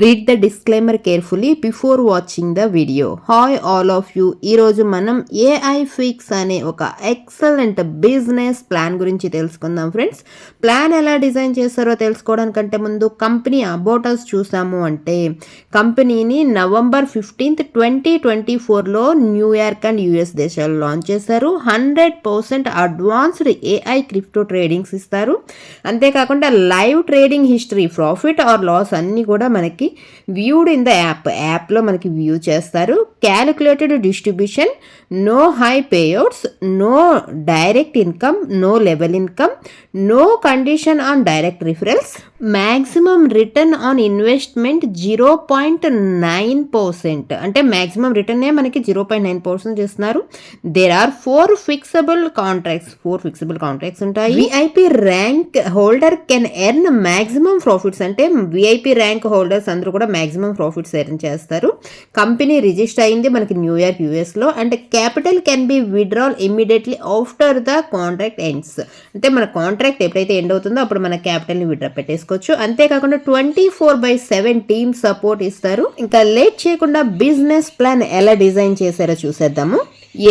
Read the disclaimer carefully before watching the video. Hi all of you. ఈరోజు మనం AI fix అనే ఒక excellent business plan గురించి తెలుసుకుందాం ఫ్రెండ్స్. ప్లాన్ ఎలా డిజైన్ చేస్తారో తెలుసుకోవడానికంటే ముందు కంపెనీ అబౌట్ అస్ చూసాము అంటే కంపెనీని November 15th 2024లో న్యూయార్క్ అండ్ యుఎస్ దేశాల్లో లాంచ్ చేశారు. 100% అడ్వాన్స్డ్ ఏఐ క్రిప్టో ట్రేడింగ్స్ ఇస్తారు. అంతేకాకుండా live trading history, profit or loss అన్నీ కూడా మనకి వ్యూడ్ ఇన్ ద యాప్లో మనకి వ్యూ చేస్తారు. Calculated distribution, no high payouts, no direct income, no level income, no condition on direct referrals, maximum return on investment 0.9%. అంటే maximum రిటర్నే మనకి 0.9% చేస్తున్నారు. దేర్ ఆర్ 4 ఫిక్సబుల్ కాంట్రాక్ట్స్ ఉంటాయి. VIP rank holder can earn maximum profits. అంటే VIP rank holders అందరూ కూడా maximum profits earn చేస్తారు. Company register అయింది మనకి న్యూయార్క్ యుఎస్లో. And capital can be withdrawal immediately after the contract ends. అంటే మన కాంట్రాక్ట్ ఎప్పుడైతే ఎండ్ అవుతుందో అప్పుడు మన క్యాపిటల్ని విత్డ్రా పెట్టేసుకోవచ్చు. అంతేకాకుండా 24/7 టీమ్ సపోర్ట్ ఇస్తారు. ఇంకా లేట్ చేయకుండా బిజినెస్ ప్లాన్ ఎలా డిజైన్ చేశారో చూసేద్దాము.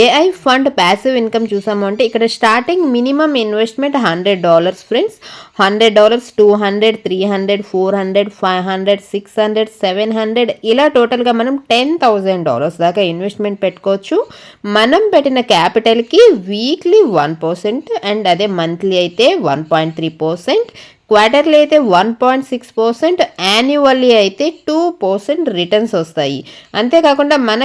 ఏఐ ఫండ్ ప్యాసివ్ ఇన్కమ్ చూసాము అంటే ఇక్కడ స్టార్టింగ్ మినిమం ఇన్వెస్ట్మెంట్ $100 ఫ్రెండ్స్. $100, $200, $300, $400, $500, $600, $700 ఇలా టోటల్గా మనం $10,000 దాకా ఇన్వెస్ట్మెంట్ పెట్టుకోవచ్చు. మనం పెట్టిన క్యాపిటల్కి వీక్లీ 1% అండ్ అదే మంత్లీ అయితే 1.3%, క్వార్టర్లీ అయితే 1.6%, యాన్యువల్లీ అయితే 2% రిటర్న్స్ వస్తాయి. అంతేకాకుండా మన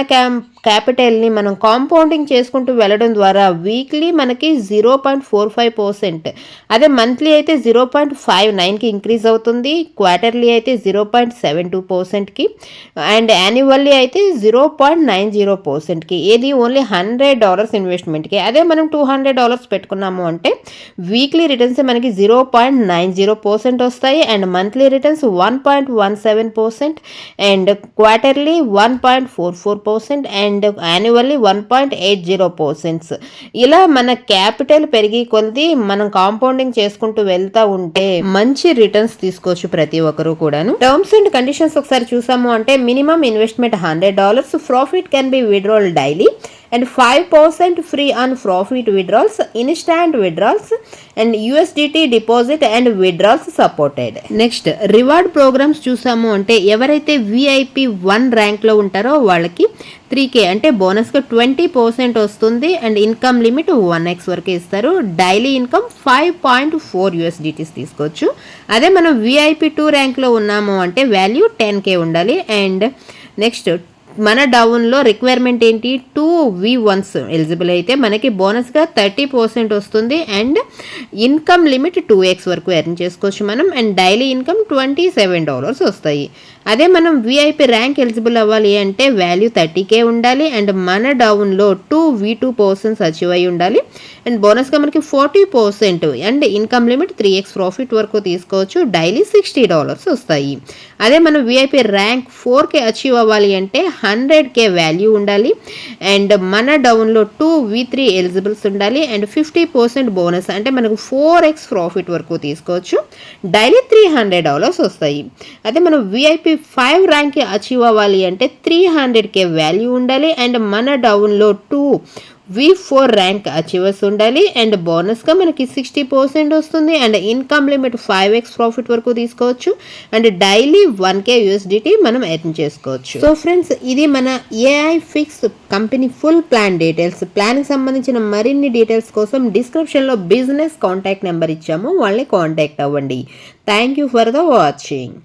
క్యాపిటల్ని మనం కాంపౌండింగ్ చేసుకుంటూ వెళ్ళడం ద్వారా వీక్లీ మనకి 0.45%, అదే మంత్లీ అయితే 0.59కి ఇంక్రీజ్ అవుతుంది, క్వార్టర్లీ అయితే 0.72%కి అండ్ యాన్యువల్లీ అయితే 0.90%కి. ఏది ఓన్లీ $100 ఇన్వెస్ట్మెంట్కి. అదే మనం $200 పెట్టుకున్నాము అంటే వీక్లీ రిటర్న్స్ మనకి 0.90% వస్తాయి and monthly returns 1.17% and quarterly 1.44% and annually 1.80%. ఇలా మన క్యాపిటల్ పెరిగి కొద్ది మనం కాంపౌండింగ్ చేసుకుంటూ వెళ్తా ఉంటే మంచి రిటర్న్స్ తీసుకోవచ్చు ప్రతి ఒక్కరు కూడాను. టర్మ్స్ అండ్ కండిషన్స్ ఒకసారి చూసాము అంటే minimum investment $100, profit can be withdrawal daily and 5% free on profit withdrawals, instant withdrawals and USDT deposit and withdrawals supported. Next reward programs చూసాము అంటే ఎవరైతే VIP 1 ర్యాంక్లో ఉంటారో వాళ్ళకి 3K అంటే బోనస్గా 20% వస్తుంది అండ్ ఇన్కమ్ లిమిట్ 1x వరకు ఇస్తారు. డైలీ ఇన్కమ్ 5.4 USDTs తీసుకోవచ్చు. అదే మనం VIP 2 ర్యాంక్లో ఉన్నాము అంటే వాల్యూ 10K ఉండాలి. అండ్ నెక్స్ట్ మన డౌన్లో రిక్వైర్మెంట్ ఏంటి, 2 V1s ఎలిజిబుల్ అయితే మనకి బోనస్గా 30% వస్తుంది అండ్ ఇన్కమ్ లిమిట్ 2x వరకు ఎర్న్ చేసుకోవచ్చు మనం అండ్ డైలీ ఇన్కమ్ $27 వస్తాయి. అదే మనం VIP ర్యాంక్ ఎలిజిబుల్ అవ్వాలి అంటే వాల్యూ 30K ఉండాలి అండ్ మన డౌన్లో 2 V2 పర్సన్స్ అచీవ్ అయి ఉండాలి అండ్ బోనస్గా మనకి 40% and income limit 3x profit వరకు తీసుకోవచ్చు. డైలీ $60 వస్తాయి. అదే మనం VIP ర్యాంక్ 4K అచీవ్ అవ్వాలి అంటే 100K వాల్యూ ఉండాలి అండ్ మన డౌన్లో 2 V3 ఎలిజిబుల్స్ ఉండాలి అండ్ 50% బోనస్ అంటే మనకు 4x ప్రాఫిట్ వరకు తీసుకోవచ్చు. డైలీ $300 వస్తాయి. అదే మనం VIP 5 ర్యాంక్కి అచీవ్ అవ్వాలి అంటే 300K వాల్యూ ఉండాలి అండ్ మన డౌన్లో 2 V4 ర్యాంక్ అచీవర్స్ ఉండాలి అండ్ బోనస్గా మనకి 60% వస్తుంది and income limit 5x profit వరకు తీసుకోవచ్చు అండ్ డైలీ 1K USDT మనం ఎర్న్ చేసుకోవచ్చు. సో ఫ్రెండ్స్, ఇది మన AI fix company full plan details. ప్లాన్కి సంబంధించిన మరిన్ని డీటెయిల్స్ కోసం డిస్క్రిప్షన్లో బిజినెస్ కాంటాక్ట్ నెంబర్ ఇచ్చాము, వాళ్ళని కాంటాక్ట్ అవ్వండి. Thank you for the watching.